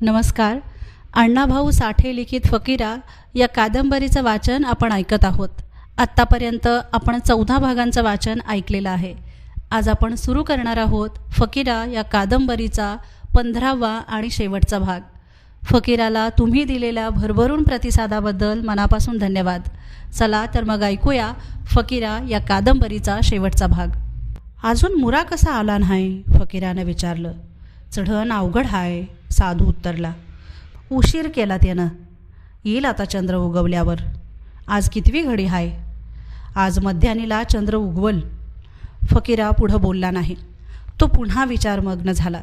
नमस्कार. अण्णाभाऊ साठे लिखित फकीरा या कादंबरीचं वाचन आपण ऐकत आहोत. आत्तापर्यंत आपण 14 भागांचं वाचन ऐकलेलं आहे. आज आपण सुरू करणार आहोत फकीरा या कादंबरीचा 15वा आणि शेवटचा भाग. फकीराला तुम्ही दिलेल्या भरभरून प्रतिसादाबद्दल मनापासून धन्यवाद. चला तर मग ऐकूया फकीरा या कादंबरीचा शेवटचा भाग. अजून मुरा कसा आला नाही, फकीरानं विचारलं. चढण अवघड हाय, साधू उत्तरला. उशीर केला त्यानं. येईल आता चंद्र उगवल्यावर. आज कितवी घडी हाय? आज मध्यानीला चंद्र उगवल. फकीरा पुढं बोलला नाही. तो पुन्हा विचारमग्न झाला.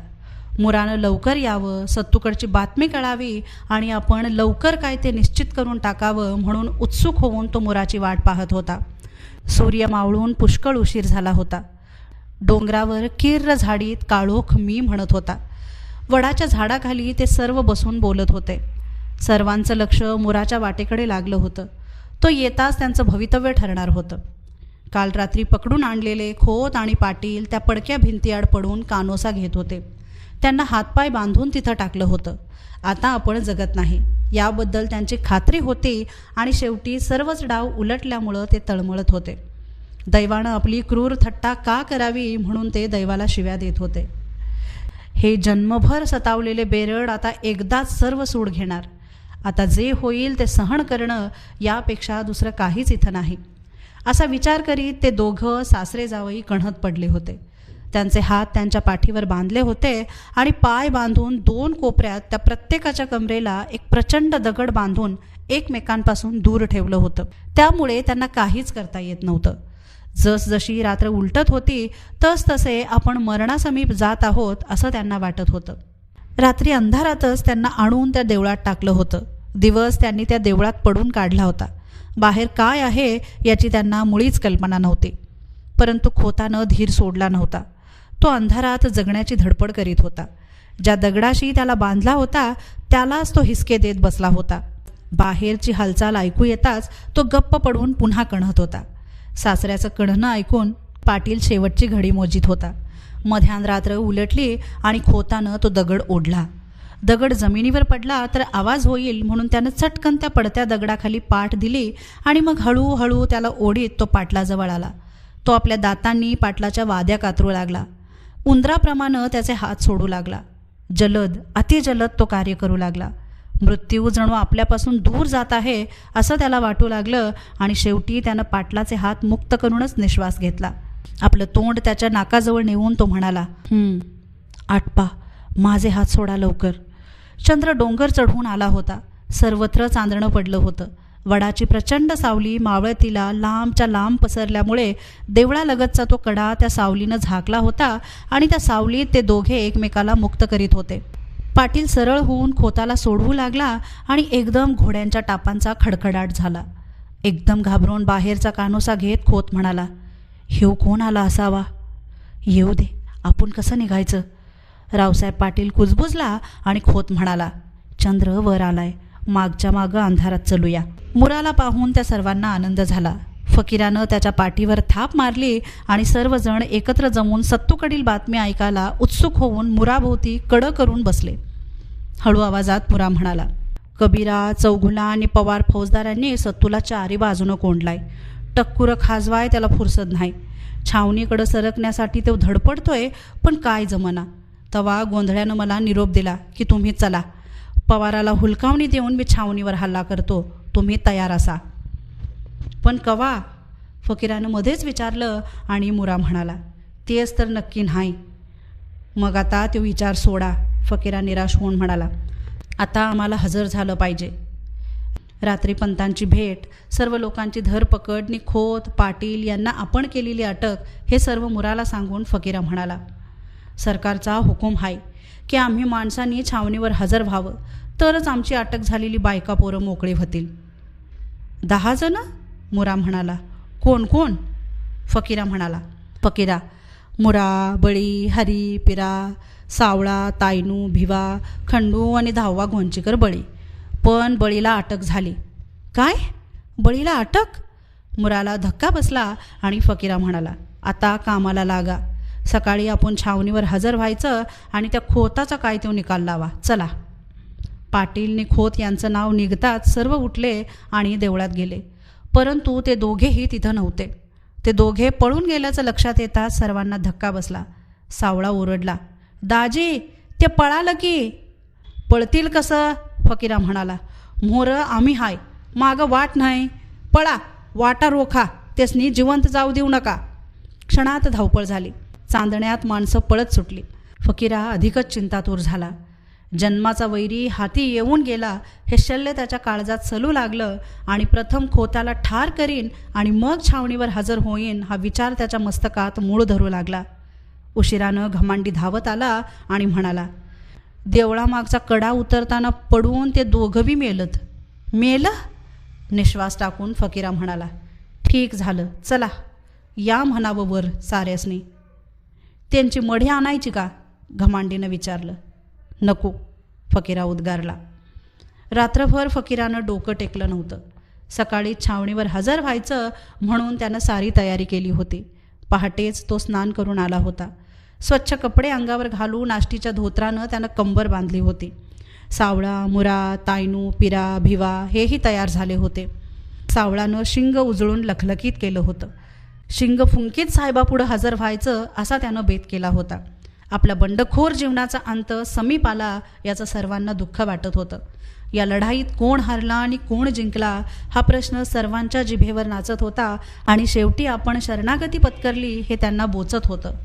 मुरानं लवकर यावं, सत्तूकडची बातमी कळावी आणि आपण लवकर काय ते निश्चित करून टाकावं म्हणून उत्सुक होऊन तो मुराची वाट पाहत होता. सूर्य मावळून पुष्कळ उशीर झाला होता. डोंगरावर किर्र झाडीत काळोख मी म्हणत होता. वडाच्या झाडाखाली ते सर्व बसून बोलत होते. सर्वांचं लक्ष मुराच्या वाटेकडे लागलं होतं. तो येताच त्यांचं भवितव्य ठरणार होतं. काल रात्री पकडून आणलेले खोत आणि पाटील त्या पडक्या भिंतीआड पडून कानोसा घेत होते. त्यांना हातपाय बांधून तिथं टाकलं होतं. आता आपण जगत नाही याबद्दल त्यांची खात्री होती आणि शेवटी सर्वच डाव उलटल्यामुळं ते तळमळत होते. दैवानं आपली क्रूर थट्टा का करावी म्हणून ते दैवाला शिव्या देत होते. हे जन्मभर सतावलेले बेरड आता एकदाच सर्व सूड घेणार. आता जे होईल ते सहन करणं यापेक्षा दुसरं काहीच इथं नाही, असा विचार करीत ते दोघं सासरे जावई कण्हत पडले होते. त्यांचे हात त्यांच्या पाठीवर बांधले होते आणि पाय बांधून 2 कोपऱ्यात त्या प्रत्येकाच्या कमरेला एक प्रचंड दगड बांधून एकमेकांपासून दूर ठेवलं होतं. त्यामुळे त्यांना काहीच करता येत नव्हतं. जसजशी रात्र उलटत होती तसतसे आपण मरणासमीप जात आहोत असं त्यांना वाटत होतं. रात्री अंधारातच त्यांना आणून त्या देवळात टाकलं होतं. दिवस त्यांनी त्या देवळात पडून काढला होता. बाहेर काय आहे याची त्यांना मुळीच कल्पना नव्हती. परंतु खोतानं धीर सोडला नव्हता. तो अंधारात जगण्याची धडपड करीत होता. ज्या दगडाशी त्याला बांधला होता त्यालाच तो हिसके देत बसला होता. बाहेरची हालचाल ऐकू येताच तो गप्प पडून पुन्हा कण्हत होता. सासऱ्याचं कणणं ऐकून पाटील शेवटची घडी मोजीत होता. मध्यान रात्र उलटली आणि खोतानं तो दगड ओढला. दगड जमिनीवर पडला तर आवाज होईल म्हणून त्यानं चटकन त्या पडत्या दगडाखाली पाठ दिली आणि मग हळूहळू त्याला ओढीत तो पाटलाजवळ आला. तो आपल्या दातांनी पाटलाच्या वाद्या कातरू लागला. उंदराप्रमाणे त्याचे हात सोडू लागला. जलद अतिजलद तो कार्य करू लागला. मृत्यू जणू आपल्यापासून दूर जात आहे असं त्याला वाटू लागलं आणि शेवटी त्यानं पाटलाचे हात मुक्त करूनच निश्वास घेतला. आपलं तोंड त्याच्या नाकाजवळ नेऊन तो म्हणाला, आटपा, माझे हात सोडा लवकर. चंद्र डोंगर चढून आला होता. सर्वत्र चांदणं पडलं होतं. वडाची प्रचंड सावली मावळतीला लांबच्या लांब पसरल्यामुळे देवळालगतचा तो कडा त्या सावलीनं झाकला होता आणि त्या सावलीत ते दोघे एकमेकाला मुक्त करीत होते. पाटील सरळ होऊन खोताला सोडवू लागला आणि एकदम घोड्यांच्या टापांचा खडखडाट झाला. एकदम घाबरून बाहेरचा कानोसा घेत खोत म्हणाला, ह्यो कोण आला असावा? येऊ दे, आपण कसं निघायचं? रावसाहेब पाटील कुजबुजला आणि खोत म्हणाला, चंद्र वर आलाय, मागच्या मागं अंधारात चलूया. मुराला पाहून त्या सर्वांना आनंद झाला. फकीरानं त्याच्या पाठीवर थाप मारली आणि सर्वजण एकत्र जमून सत्तूकडील बातमी ऐकायला उत्सुक होऊन मुराभोवती कडं करून बसले. हळू आवाजात मुरा म्हणाला, कबीरा, चौघुला आणि पवार फौजदारांनी सत्तूला चारी बाजूनं कोंडलाय. टक्कुरं खाजवाय त्याला फुरसत नाही. छावणीकडं सरकण्यासाठी तो धडपडतोय पण काय जमना. तवा गोंधळ्यानं मला निरोप दिला की तुम्ही चला. पवाराला हुलकावणी देऊन मी छावणीवर हल्ला करतो, तुम्ही तयार असा. पण कवा? फकीरानं मध्येच विचारलं आणि मुरा म्हणाला, तेच तर नक्की नाही. मग आता तो विचार सोडा, फकीरा निराश होऊन म्हणाला. आता आम्हाला हजर झालं पाहिजे. रात्री पंतांची भेट, सर्व लोकांची धरपकड, खोत, पाटील यांना आपण केलेली अटक हे सर्व मुराला सांगून फकीरा म्हणाला, सरकारचा हुकूम आहे की आम्ही माणसांनी छावणीवर हजर व्हावं तरच आमची अटक झालेली बायका पोरं मोकळी होतील. 10 जण? मुरा म्हणाला. कोण कोण? फकीरा म्हणाला. फकीरा, मुरा, बळी, हरी, पिरा, सावळा, तायनू, भिवा, खंडू आणि 10वा घोंचीकर बळी. पण बळीला अटक झाली. काय? बळीला अटक? मुराला धक्का बसला आणि फकीरा म्हणाला, आता कामाला लागा. सकाळी आपण छावणीवर हजर व्हायचं आणि त्या खोताचा काय तो निकाल लावा. चला. पाटील खोत यांचं नाव निघताच सर्व उठले आणि देवळात गेले. परंतु ते दोघेही तिथं नव्हते. ते दोघे पळून गेल्याचं लक्षात येताच सर्वांना धक्का बसला. सावळा ओरडला, दाजी ते पळालं की. पळतील कसं, फकीरा म्हणाला. मोरं आम्ही हाय, मागं वाट नाही. पळा, वाटा रोखा, तेसनी जिवंत जाऊ देऊ नका. क्षणात धावपळ झाली. चांदण्यात माणसं पळत सुटली. फकीरा अधिकच चिंतातूर झाला. जन्माचा वैरी हाती येऊन गेला हे शल्य त्याच्या काळजात चलू लागलं आणि प्रथम खोताला ठार करीन आणि मग छावणीवर हजर होईन हा विचार त्याच्या मस्तकात मूळ धरू लागला. उशिरानं घमांडी धावत आला आणि म्हणाला, देवळामागचा कडा उतरताना पडून ते दोघंबी मेलत. मेलं? निश्वास टाकून फकीरा म्हणाला, ठीक झालं, चला या म्हणावं वर साऱ्यासनी. त्यांची मढी आणायची का, घमांडीनं विचारलं. नको, फकीरा उद्गारला. रात्रभर फकीरानं डोकं टेकलं नव्हतं. सकाळी छावणीवर हजर व्हायचं म्हणून त्यानं सारी तयारी केली होती. पहाटेच तो स्नान करून आला होता. स्वच्छ कपडे अंगावर घालून आष्टीच्या धोत्रानं त्यानं कंबर बांधली होती. सावळा, मुरा, तायनू, पिरा, भिवा हेही तयार झाले होते. सावळानं शिंग उजळून लखलखीत केलं होतं. शिंग फुंकीत साहेबापुढं हजर व्हायचं असा त्यानं बेत केला होता. आपल्या बंडखोर जीवनाचा अंत समीप आला याचं सर्वांना दुःख वाटत होतं. या लढाईत कोण हारला आणि कोण जिंकला हा प्रश्न सर्वांच्या जिभेवर नाचत होता आणि शेवटी आपण शरणागती पत्करली हे त्यांना बोचत होतं.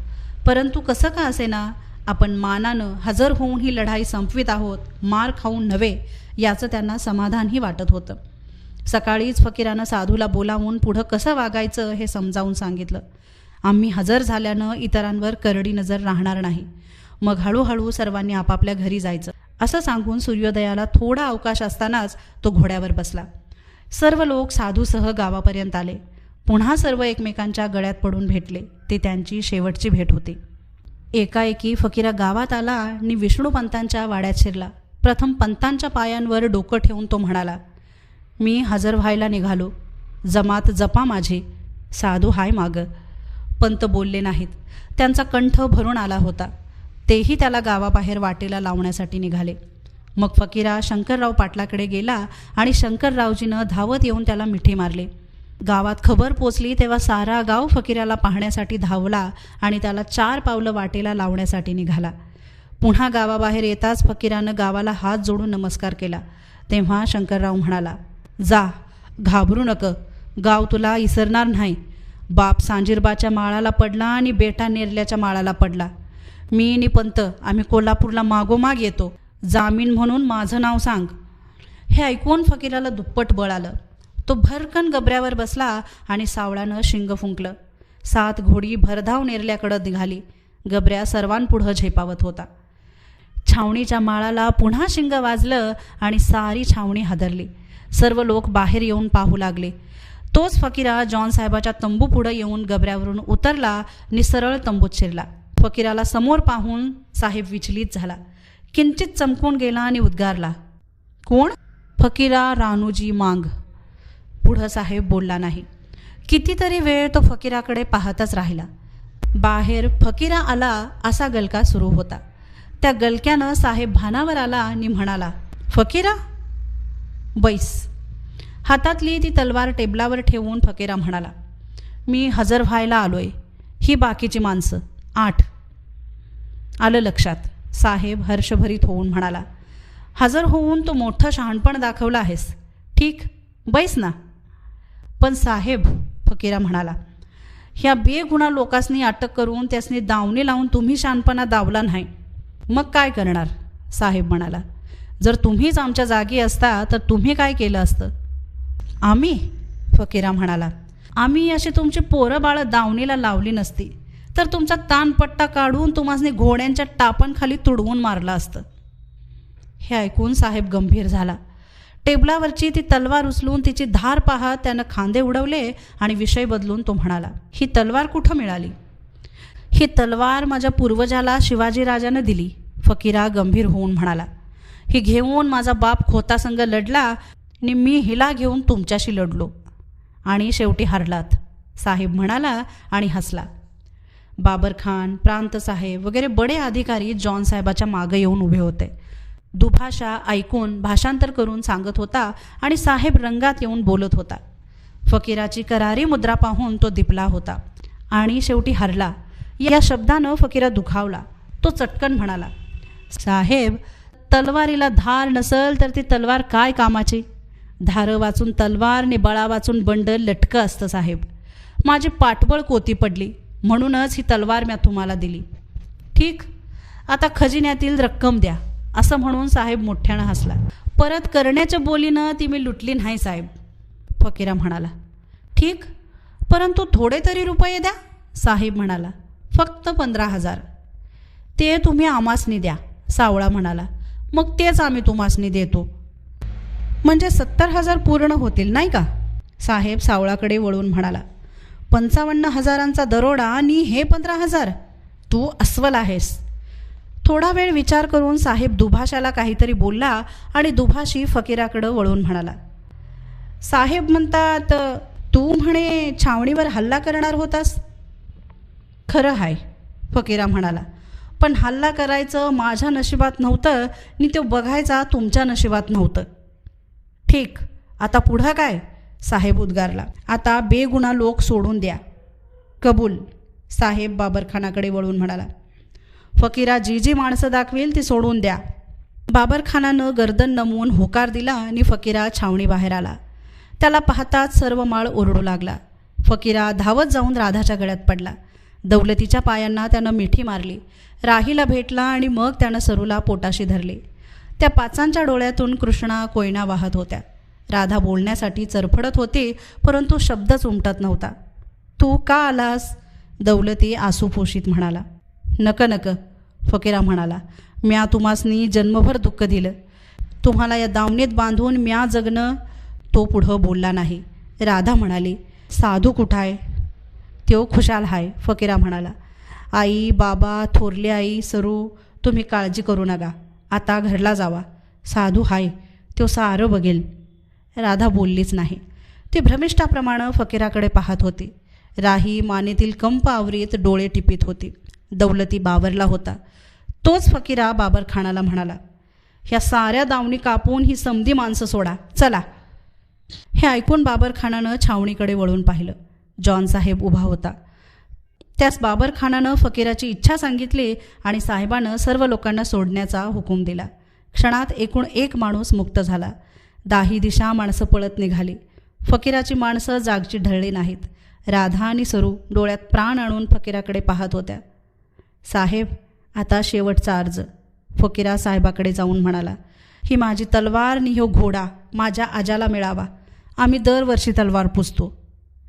परंतु कसं का असेना, आपण मानानं हजर होऊन ही लढाई संपवित आहोत, मार खाऊन नव्हे, याचं त्यांना समाधानही वाटत होतं. सकाळीच फकीरानं साधूला बोलावून पुढं कसं वागायचं हे समजावून सांगितलं. आम्ही हजर झाल्यानं इतरांवर करडी नजर राहणार नाही. मग हळूहळू सर्वांनी आपापल्या घरी जायचं असं सांगून सूर्योदयाला थोडा अवकाश असतानाच तो घोड्यावर बसला. सर्व लोक साधूसह गावापर्यंत आले. पुन्हा सर्व एकमेकांच्या गळ्यात पडून भेटले. ते त्यांची शेवटची भेट होती. एकाएकी फकीरा गावात आला आणि विष्णूपंतांच्या वाड्यात शिरला. प्रथम पंतांच्या पायांवर डोकं ठेवून तो म्हणाला, मी हजर व्हायला निघालो, जमात जपा माझी. साधू हाय मागं. पंत बोलले नाहीत. त्यांचा कंठ भरून आला होता. तेही त्याला गावाबाहेर वाटेला लावण्यासाठी निघाले. मग फकीरा शंकरराव पाटलाकडे गेला आणि शंकररावजीनं धावत येऊन त्याला मिठी मारले. गावात खबर पोचली तेव्हा सारा गाव फकीराला पाहण्यासाठी धावला आणि त्याला 4 पावलं वाटेला लावण्यासाठी निघाला. पुन्हा गावाबाहेर येताच फकीरानं गावाला हात जोडून नमस्कार केला. तेव्हा शंकरराव म्हणाला, जा, घाबरू नका, गाव तुला इसरणार नाही. बाप सांजीरबाच्या माळाला पडला आणि बेटा नेरल्याच्या माळाला पडला. मी आणि पंत आम्ही कोल्हापूरला मागोमाग येतो. जामीन म्हणून माझं नाव सांग. हे ऐकून फकीराला दुप्पट बळ आलं. तो भरकन गबऱ्यावर बसला आणि सावळानं शिंग फुंकलं. 7 घोडी भरधाव नेरल्याकडं निघाली. गबऱ्या सर्वांपुढं झेपावत होता. छावणीच्या माळाला पुन्हा शिंग वाजलं आणि सारी छावणी हादरली. सर्व लोक बाहेर येऊन पाहू लागले. तोच फकीरा जॉन साहेबाच्या तंबू पुढं येऊन गबऱ्यावरून उतरला आणि सरळ तंबूत शिरला. फकीराला समोर पाहून साहेब विचलित झाला. किंचित चमकून गेला आणि उद्गारला, कोण? फकीरा रानूजी मांग. पुढं साहेब बोलला नाही. कितीतरी वेळ तो फकीराकडे पाहतच राहिला. बाहेर फकीरा आला असा गलका सुरू होता. त्या गलक्यानं साहेब भानावर आला आणि म्हणाला, फकीरा बैस. हातातली ती तलवार टेबलावर ठेवून फकीरा म्हणाला, मी हजर व्हायला आलोय. ही बाकीची माणसं 8. आलं लक्षात. साहेब हर्षभरीत होऊन म्हणाला, हजर होऊन तो मोठं शहाणपण दाखवलं आहेस. ठीक, बैस ना. पण साहेब, फकीरा म्हणाला, ह्या बेगुणा लोकांनी अटक करून त्यासनी दावणी लावून तुम्ही शहाणपणा दावला नाही. मग काय करणार? साहेब म्हणाला, जर तुम्हीच आमच्या जागी असता तर तुम्ही काय केलं असतं? आम्ही? फकीरा म्हणाला, आम्ही अशी तुमची पोरं बाळं दावणीला लावली नसती तर तुमचा तानपट्टा काढून तुम्हासनी घोड्यांच्या टापांखाली तुडवून मारलं असतं. हे ऐकून साहेब गंभीर झाला. टेबलावरची ती तलवार उचलून तिची धार पाहत त्यानं खांदे उडवले आणि विषय बदलून तो म्हणाला, ही तलवार कुठं मिळाली? ही तलवार माझ्या पूर्वजाला शिवाजीराजानं दिली. फकीरा गंभीर होऊन म्हणाला, ही घेऊन माझा बाप खोतासंग लढला आणि मी हिला घेऊन तुमच्याशी लढलो आणि शेवटी हारलात. साहेब म्हणाला आणि हसला. बाबरखान, प्रांतसाहेब वगैरे बडे अधिकारी जॉन साहेबाच्या मागं येऊन उभे होते. दुभाषा ऐकून भाषांतर करून सांगत होता आणि साहेब रंगात येऊन बोलत होता. फकीराची करारी मुद्रा पाहून तो दिपला होता आणि शेवटी हरला या शब्दानं फकीरा दुखावला. तो चटकन म्हणाला, साहेब, तलवारीला धार नसल तर ती तलवार काय कामाची? धार वाचून तलवार नि बळा वाचून बंडल लटकं असतं साहेब. माझी पाठबळ कोती पडली म्हणूनच ही तलवार मी तुम्हाला दिली. ठीक, आता खजिन्यातील रक्कम द्या, असं म्हणून साहेब मोठ्यानं हसला. परत करण्याच्या बोलीनं ती मी लुटली नाही साहेब, फकीरा म्हणाला. ठीक, परंतु थोडे तरी रुपये द्या, साहेब म्हणाला. फक्त 15,000. ते तुम्ही आमासनी द्या, सावळा म्हणाला. मग तेच आम्ही तुम्हासनी देतो. म्हणजे 70,000 पूर्ण होतील नाही का? साहेब सावळाकडे वळून म्हणाला. 55,000चा दरोडा आणि हे 15,000? तू अस्वल आहेस. थोडा वेळ विचार करून साहेब दुभाषाला काहीतरी बोलला आणि दुभाषी फकीराकडं वळून म्हणाला, साहेब म्हणतात तू म्हणे छावणीवर हल्ला करणार होतास. खरं आहे, फकीरा म्हणाला, पण हल्ला करायचं माझ्या नशिबात नव्हतं आणि ते बघायचा तुमच्या नशिबात नव्हतं. ठीक, आता पुढं काय? साहेब उद्गारला. आता बेगुना लोक सोडून द्या. कबूल, साहेब बाबरखानाकडे वळून म्हणाला. फकीरा जी जी माणसं दाखवेल ती सोडून द्या. बाबरखानानं गर्दन नमवून होकार दिला आणि फकीरा छावणी बाहेर आला. त्याला पाहताच सर्व माळ ओरडू लागला. फकीरा धावत जाऊन राधाच्या गळ्यात पडला. दौलतीच्या पायांना त्यानं मिठी मारली. राहीला भेटला आणि मग त्यानं सरूला पोटाशी धरले. त्या पाचांच्या डोळ्यातून कृष्णा कोयना वाहत होत्या. राधा बोलण्यासाठी चरफडत होती, परंतु शब्दच उमटत नव्हता. तू का आलास? दौलती आसूपोशीत म्हणाला. नक नक, फकीरा म्हणाला. म्या तुम्हासनी जन्मभर दुःख दिलं. तुम्हाला या दावणीत बांधून म्या जगणं. तो पुढं बोलला नाही. राधा म्हणाली, साधू कुठं आहे? त्यो खुशाल हाय, फकीरा म्हणाला. आई, बाबा, थोरली आई, सरू, तुम्ही काळजी करू नका. आता घरला जावा. साधू हाय, त्यो सारं बघेल. राधा बोललीच नाही. ती भ्रमिष्ठाप्रमाणे फकीराकडे पाहत होती. राही मानेतील कंप आवरीत डोळे टिपीत होती. दौलती बाबरला होता. तोच फकीरा बाबरखानाला म्हणाला, ह्या साऱ्या दावणी कापून ही समधी माणसं सोडा, चला. हे ऐकून बाबरखानानं छावणीकडे वळून पाहिलं. जॉन साहेब उभा होता. त्यास बाबरखानानं फकीराची इच्छा सांगितली आणि साहेबानं सर्व लोकांना सोडण्याचा हुकूम दिला. क्षणात एकूण एक माणूस मुक्त झाला. दाही दिशा माणसं पळत निघाली. फकीराची माणसं जागची ढळली नाहीत. राधा आणि सरू डोळ्यात प्राण आणून फकीराकडे पाहत होत्या. साहेब, आता शेवटचा अर्ज, फकीरा साहेबाकडे जाऊन म्हणाला. ही माझी तलवार नि ह्यो घोडा माझ्या आजाला मिळावा. आम्ही दरवर्षी तलवार पुजतो.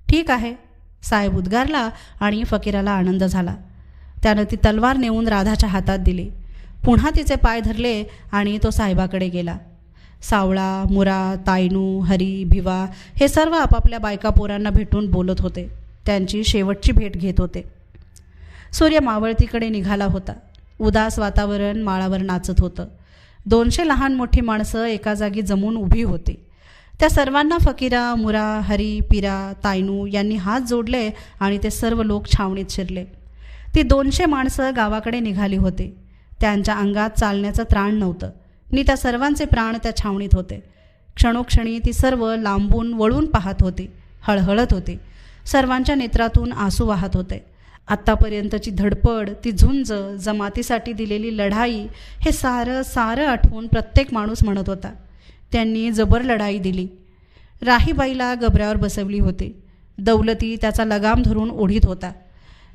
ठीक आहे, साहेब उद्गारला आणि फकीराला आनंद झाला. त्यानं ती तलवार नेऊन राधाच्या हातात दिली. पुन्हा तिचे पाय धरले आणि तो साहेबाकडे गेला. सावळा, मुरा, तायनू, हरी, भिवा हे सर्व आपापल्या बायका पोरांना भेटून बोलत होते. त्यांची शेवटची भेट घेत होते. सूर्य मावळतीकडे निघाला होता. उदास वातावरण माळावर नाचत होतं. 200 लहान मोठी माणसं एका जागी जमून उभी होती. त्या सर्वांना फकीरा, मुरा, हरी, पिरा, तायनू यांनी हात जोडले आणि ते सर्व लोक छावणीत शिरले. ती 200 माणसं गावाकडे निघाली होती. त्यांच्या अंगात चालण्याचं त्राण नव्हतं आणि त्या सर्वांचे प्राण त्या छावणीत होते. क्षणोक्षणी ती सर्व लांबून वळून पाहत होती, हळहळत होती. सर्वांच्या नेत्रातून आसू वाहत होते. आत्तापर्यंतची धडपड, ती झुंज, जमातीसाठी दिलेली लढाई हे सारं आठवून प्रत्येक माणूस म्हणत होता, त्यांनी जबर लढाई दिली. राहीबाईला गबऱ्यावर बसवली होती. दौलती त्याचा लगाम धरून ओढीत होता.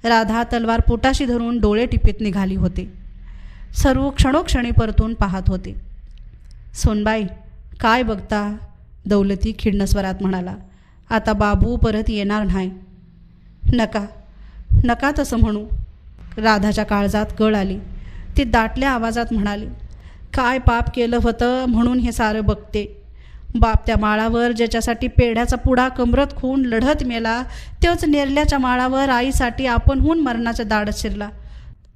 राधा तलवार पोटाशी धरून डोळे टिपीत निघाली होती. सरू क्षणोक्षणी परतून पाहत होती. सोनबाई, काय बघता? दौलती खिन्न स्वरात म्हणाला. आता बाबू परत येणार नाही. नका तसं म्हणू. राधाच्या काळजात गळ आली. ती दाटल्या आवाजात म्हणाली, काय पाप केलं होतं म्हणून हे सारं बघते. बाप त्या माळावर ज्याच्यासाठी पेढ्याचा पुडा कमरत खून लढत मेला, तोच नेरल्याच्या माळावर आईसाठी आपणहून मरणाच्या दाढत शिरला.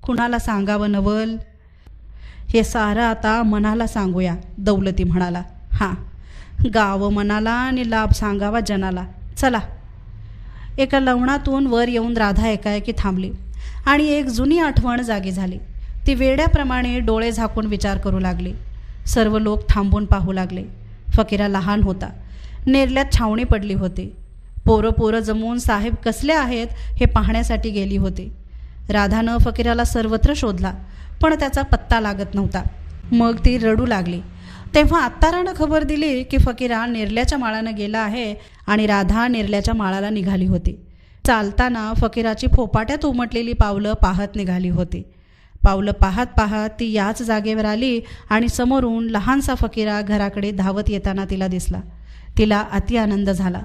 कुणाला सांगावं नवल? हे सारं आता मनाला सांगूया, दौलती म्हणाला. हां, गावं मनाला आणि लाभ सांगावा जनाला. चला. एका लवणातून वर येऊन राधा एकाएकी थांबली आणि एक जुनी आठवण जागी झाली. ती वेड्याप्रमाणे डोळे झाकून विचार करू लागली. सर्व लोक थांबून पाहू लागले. फकीरा लहान होता. नेरल्यात छावणी पडली होती. पोरं जमवून साहेब कसले आहेत हे पाहण्यासाठी गेली होती. राधानं फकीराला सर्वत्र शोधला, पण त्याचा पत्ता लागत नव्हता. मग ती रडू लागली. तेव्हा आत्तारानं खबर दिली की फकीरा नेरल्याच्या माळानं गेला आहे आणि राधा नेरल्याच्या माळाला निघाली होती. चालताना फकीराची फोपाट्यात उमटलेली पावलं पाहत निघाली होती. पावलं पाहत पाहत ती याच जागेवर आली आणि समोरून लहानसा फकीरा घराकडे धावत येताना तिला दिसला. तिला अति आनंद झाला.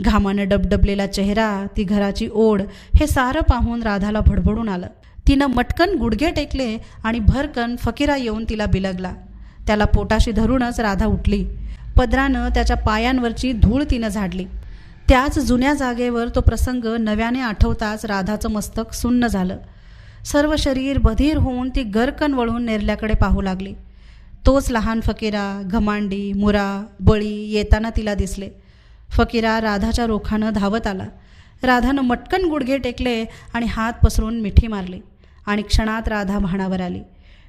घामानं डबडबलेला चेहरा, ती घराची ओढ, हे सारं पाहून राधाला भडभडून आलं. तिनं मटकन गुडघे टेकले आणि भरकन फकीरा येऊन तिला बिलगला. त्याला पोटाशी धरूनच राधा उठली. पदरानं त्याच्या पायांवरची धूळ तिनं झाडली. त्याच जुन्या जागेवर तो प्रसंग नव्याने आठवताच राधाचं मस्तक सुन्न झालं. सर्व शरीर बधीर होऊन ती गरकन वळून नेरल्याकडे पाहू लागली. तोच लहान फकीरा, घमांडी, मुरा, बळी येताना तिला दिसले. फकीरा राधाच्या रोखानं धावत आला. राधानं मटकन गुडघे टेकले आणि हात पसरून मिठी मारली आणि क्षणात राधा भानावर आली.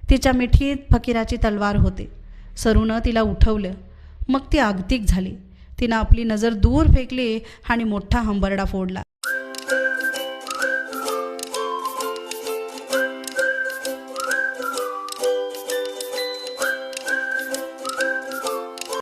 तिच्या मिठीत फकीराची तलवार होती. सरूनं तिला उठवलं. मग ती आगतिक झाली. तिनं आपली नजर दूर फेकली आणि मोठा हंबरडा फोडला.